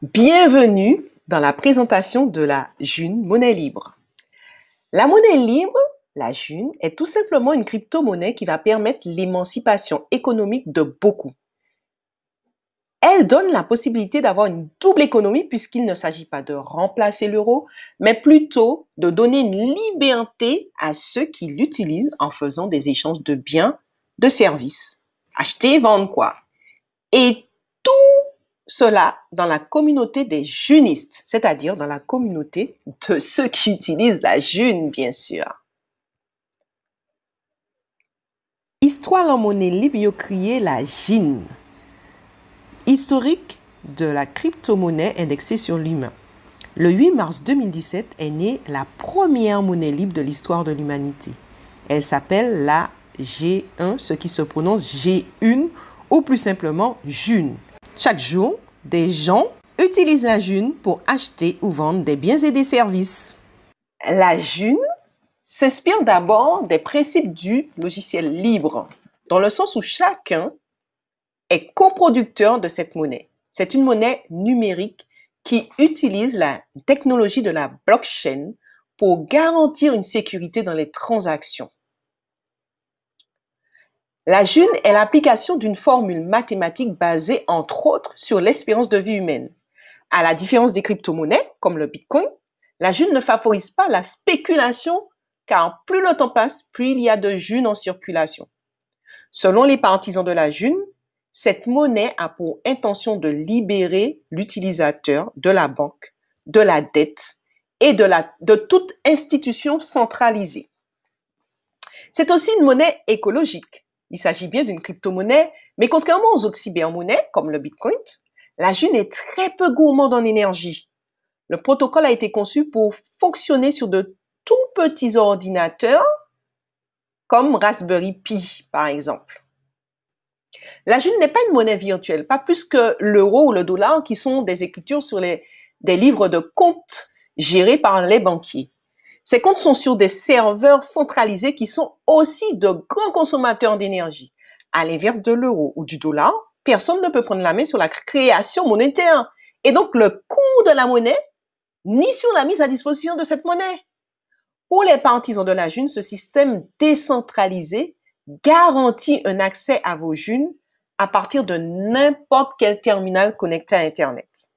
Bienvenue dans la présentation de la June monnaie libre. La monnaie libre, la June, est tout simplement une crypto-monnaie qui va permettre l'émancipation économique de beaucoup. Elle donne la possibilité d'avoir une double économie puisqu'il ne s'agit pas de remplacer l'euro, mais plutôt de donner une liberté à ceux qui l'utilisent en faisant des échanges de biens, de services. Acheter et vendre quoi. Et tout cela dans la communauté des junistes, c'est-à-dire dans la communauté de ceux qui utilisent la June, bien sûr. Histoire en monnaie libre, yo crié la June. Historique de la crypto-monnaie indexée sur l'humain. Le 8 mars 2017 est née la première monnaie libre de l'histoire de l'humanité. Elle s'appelle la G1, ce qui se prononce G1 ou plus simplement June. Chaque jour, des gens utilisent la June pour acheter ou vendre des biens et des services. La June s'inspire d'abord des principes du logiciel libre, dans le sens où chacun est coproducteur de cette monnaie. C'est une monnaie numérique qui utilise la technologie de la blockchain pour garantir une sécurité dans les transactions. La June est l'application d'une formule mathématique basée, entre autres, sur l'espérance de vie humaine. À la différence des crypto-monnaies, comme le Bitcoin, la June ne favorise pas la spéculation, car plus le temps passe, plus il y a de June en circulation. Selon les partisans de la June, cette monnaie a pour intention de libérer l'utilisateur de la banque, de la dette et de toute institution centralisée. C'est aussi une monnaie écologique. Il s'agit bien d'une crypto-monnaie, mais contrairement aux autres cybermonnaies, comme le Bitcoin, la June est très peu gourmande en énergie. Le protocole a été conçu pour fonctionner sur de tout petits ordinateurs, comme Raspberry Pi, par exemple. La June n'est pas une monnaie virtuelle, pas plus que l'euro ou le dollar, qui sont des écritures sur des livres de comptes gérés par les banquiers. Ces comptes sont sur des serveurs centralisés qui sont aussi de grands consommateurs d'énergie. À l'inverse de l'euro ou du dollar, personne ne peut prendre la main sur la création monétaire et donc le coût de la monnaie, ni sur la mise à disposition de cette monnaie. Pour les partisans de la June, ce système décentralisé garantit un accès à vos Junes à partir de n'importe quel terminal connecté à Internet.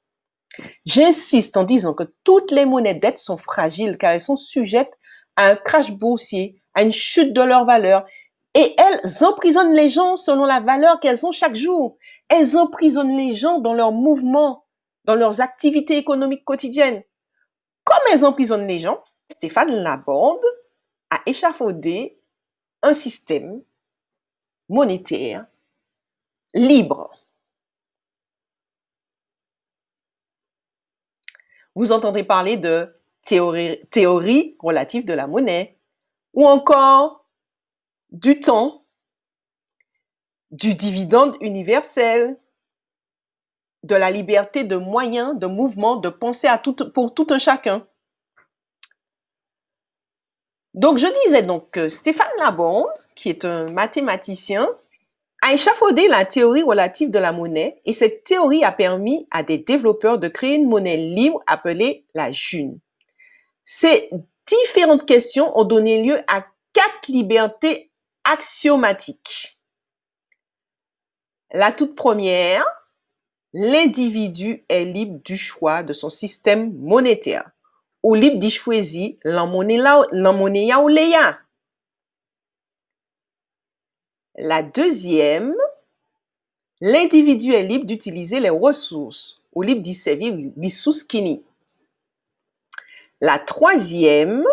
J'insiste en disant que toutes les monnaies dettes sont fragiles car elles sont sujettes à un crash boursier, à une chute de leur valeur et elles emprisonnent les gens selon la valeur qu'elles ont chaque jour. Elles emprisonnent les gens dans leurs mouvements, dans leurs activités économiques quotidiennes. Comme elles emprisonnent les gens, Stéphane Laborde a échafaudé un système monétaire libre. Vous entendrez parler de théorie relative de la monnaie ou encore du temps, du dividende universel, de la liberté de moyens, de mouvement, de penser pour tout un chacun. Donc, je disais donc que Stéphane Laborde, qui est un mathématicien, a échafaudé la théorie relative de la monnaie et cette théorie a permis à des développeurs de créer une monnaie libre appelée la June. Ces différentes questions ont donné lieu à 4 libertés axiomatiques. La toute première, l'individu est libre du choix de son système monétaire ou libre d'y choisir la monnaie ou léa. La deuxième, l'individu est libre d'utiliser les ressources ou libre d'y servir ressources kini. La troisième,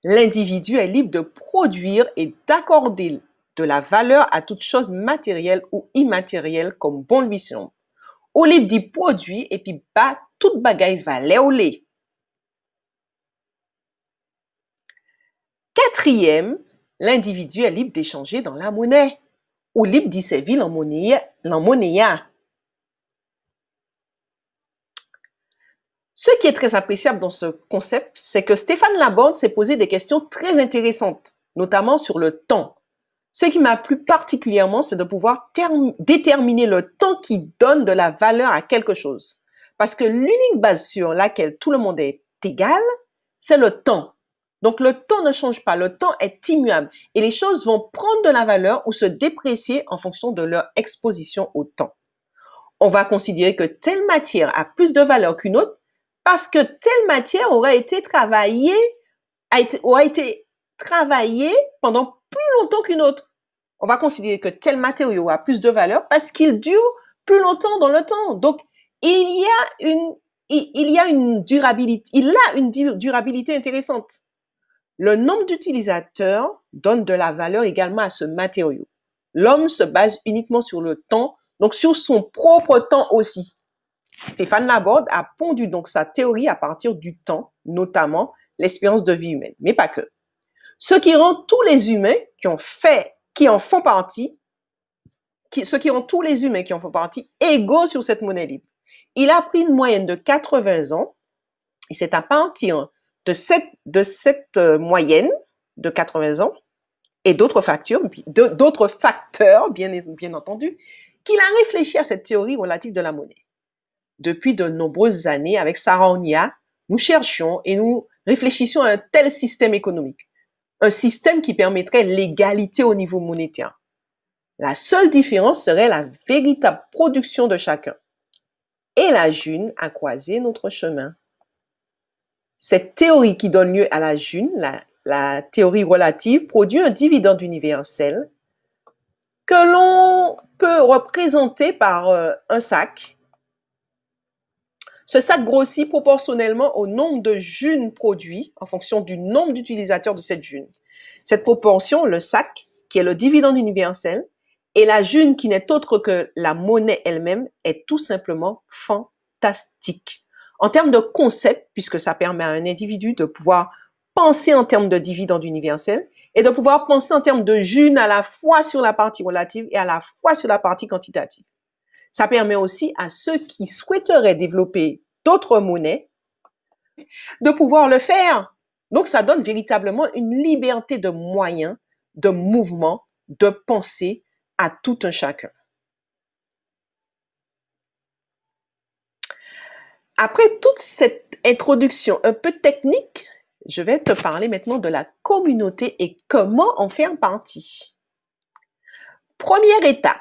l'individu est libre de produire et d'accorder de la valeur à toute chose matérielle ou immatérielle comme bon lui semble. Ou libre d'y produire et puis pas toute bagaille valeur ou lait. Quatrième, l'individu est libre d'échanger dans la monnaie ou libre d'y servir la monnaie. Ce qui est très appréciable dans ce concept, c'est que Stéphane Laborde s'est posé des questions très intéressantes, notamment sur le temps. Ce qui m'a plu particulièrement, c'est de pouvoir déterminer le temps qui donne de la valeur à quelque chose. Parce que l'unique base sur laquelle tout le monde est égal, c'est le temps. Donc, le temps ne change pas, le temps est immuable et les choses vont prendre de la valeur ou se déprécier en fonction de leur exposition au temps. On va considérer que telle matière a plus de valeur qu'une autre parce que telle matière aura été travaillée pendant plus longtemps qu'une autre. On va considérer que tel matériau a plus de valeur parce qu'il dure plus longtemps dans le temps. Donc, il a une durabilité intéressante. Le nombre d'utilisateurs donne de la valeur également à ce matériau. L'homme se base uniquement sur le temps, donc sur son propre temps aussi. Stéphane Laborde a pondu donc sa théorie à partir du temps, notamment l'espérance de vie humaine, mais pas que. Ce qui rend tous les humains qui en font partie égaux sur cette monnaie libre. Il a pris une moyenne de 80 ans et c'est à partir de cette moyenne de 80 ans et d'autres facteurs, bien entendu, qu'il a réfléchi à cette théorie relative de la monnaie. Depuis de nombreuses années, avec Sarah Onia, nous cherchions et nous réfléchissions à un tel système économique. Un système qui permettrait l'égalité au niveau monétaire. La seule différence serait la véritable production de chacun. Et la June a croisé notre chemin. Cette théorie qui donne lieu à la June, la théorie relative, produit un dividende universel que l'on peut représenter par un sac. Ce sac grossit proportionnellement au nombre de junes produits en fonction du nombre d'utilisateurs de cette june. Cette proportion, le sac, qui est le dividende universel, et la june, qui n'est autre que la monnaie elle-même, est tout simplement fantastique. En termes de concept, puisque ça permet à un individu de pouvoir penser en termes de dividende universel et de pouvoir penser en termes de june à la fois sur la partie relative et à la fois sur la partie quantitative. Ça permet aussi à ceux qui souhaiteraient développer d'autres monnaies de pouvoir le faire. Donc, ça donne véritablement une liberté de moyens, de mouvement, de pensée à tout un chacun. Après toute cette introduction un peu technique, je vais te parler maintenant de la communauté et comment en faire partie. Première étape.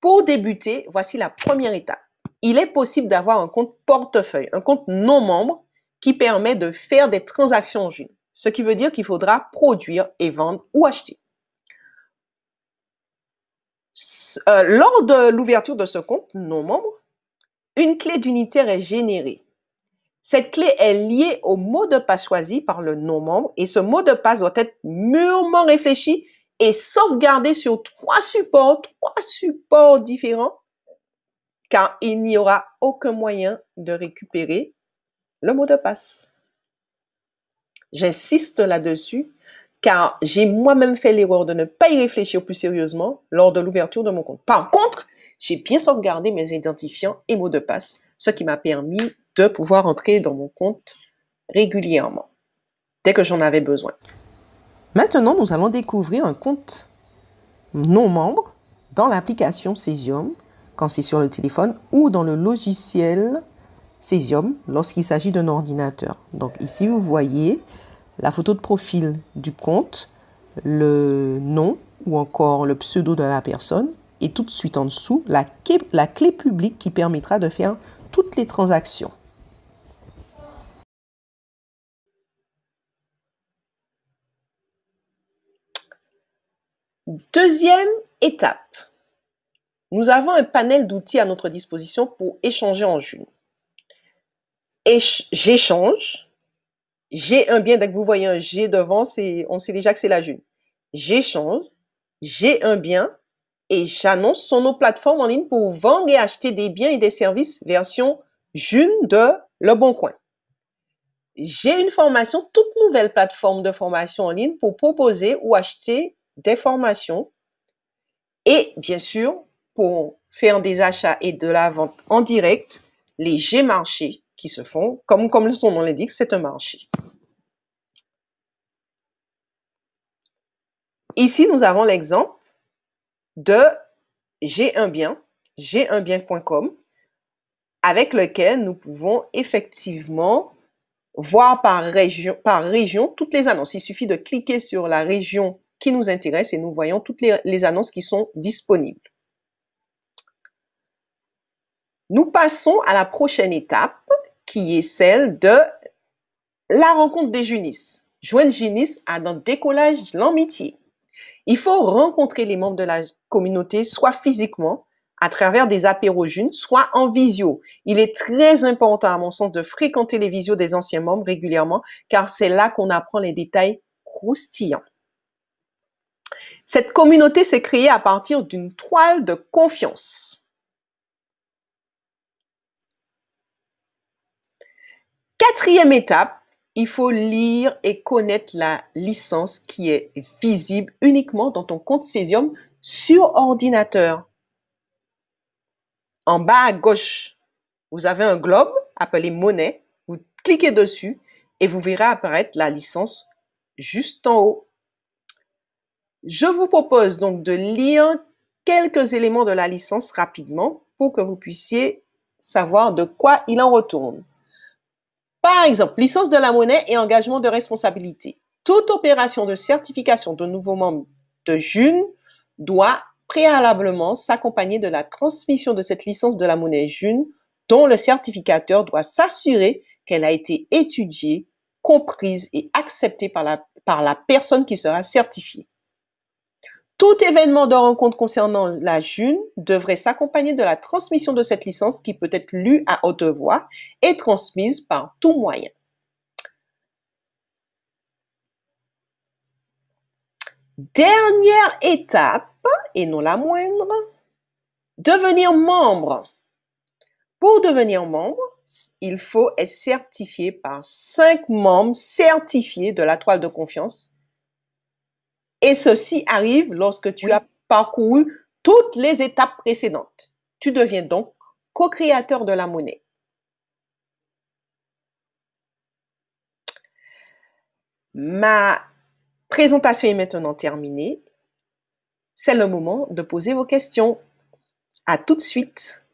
Pour débuter, voici la première étape. Il est possible d'avoir un compte portefeuille, un compte non membre qui permet de faire des transactions en June. Ce qui veut dire qu'il faudra produire et vendre ou acheter. Lors de l'ouverture de ce compte non membre, une clé d'unitaire est générée. Cette clé est liée au mot de passe choisi par le non membre et ce mot de passe doit être mûrement réfléchi et sauvegardé sur trois supports différents, car il n'y aura aucun moyen de récupérer le mot de passe. J'insiste là-dessus, car j'ai moi-même fait l'erreur de ne pas y réfléchir plus sérieusement lors de l'ouverture de mon compte. Par contre, j'ai bien sauvegardé mes identifiants et mots de passe, ce qui m'a permis de pouvoir entrer dans mon compte régulièrement, dès que j'en avais besoin. Maintenant, nous allons découvrir un compte non membre dans l'application Cesium, quand c'est sur le téléphone, ou dans le logiciel Cesium, lorsqu'il s'agit d'un ordinateur. Donc ici, vous voyez la photo de profil du compte, le nom ou encore le pseudo de la personne, et tout de suite en dessous, la clé publique qui permettra de faire toutes les transactions. Deuxième étape. Nous avons un panel d'outils à notre disposition pour échanger en June. J'échange. J'ai un bien, dès que vous voyez un G devant, on sait déjà que c'est la June. J'échange, j'ai un bien et j'annonce sur nos plateformes en ligne pour vendre et acheter des biens et des services version June de Le Bon Coin. J'ai une formation, toute nouvelle plateforme de formation en ligne pour proposer ou acheter des formations et bien sûr, pour faire des achats et de la vente en direct, les G-marchés qui se font, comme son nom l'indique, c'est un marché. Ici, nous avons l'exemple de J'ai un bien.com, avec lequel nous pouvons effectivement voir par région toutes les annonces. Il suffit de cliquer sur la région qui nous intéresse et nous voyons toutes les annonces qui sont disponibles. Nous passons à la prochaine étape, qui est celle de la rencontre des junistes. Joindre junistes à notre décollage l'amitié. Il faut rencontrer les membres de la communauté, soit physiquement, à travers des apéros jeunes, soit en visio. Il est très important, à mon sens, de fréquenter les visios des anciens membres régulièrement, car c'est là qu'on apprend les détails croustillants. Cette communauté s'est créée à partir d'une toile de confiance. Quatrième étape, il faut lire et connaître la licence qui est visible uniquement dans ton compte Cesium sur ordinateur. En bas à gauche, vous avez un globe appelé monnaie. Vous cliquez dessus et vous verrez apparaître la licence juste en haut. Je vous propose donc de lire quelques éléments de la licence rapidement pour que vous puissiez savoir de quoi il en retourne. Par exemple, licence de la monnaie et engagement de responsabilité. Toute opération de certification de nouveaux membres de June doit préalablement s'accompagner de la transmission de cette licence de la monnaie June, dont le certificateur doit s'assurer qu'elle a été étudiée, comprise et acceptée par la personne qui sera certifiée. Tout événement de rencontre concernant la June devrait s'accompagner de la transmission de cette licence qui peut être lue à haute voix et transmise par tout moyen. Dernière étape, et non la moindre, devenir membre. Pour devenir membre, il faut être certifié par 5 membres certifiés de la toile de confiance. Et ceci arrive lorsque tu as parcouru toutes les étapes précédentes. Tu deviens donc co-créateur de la monnaie. Ma présentation est maintenant terminée. C'est le moment de poser vos questions. À tout de suite.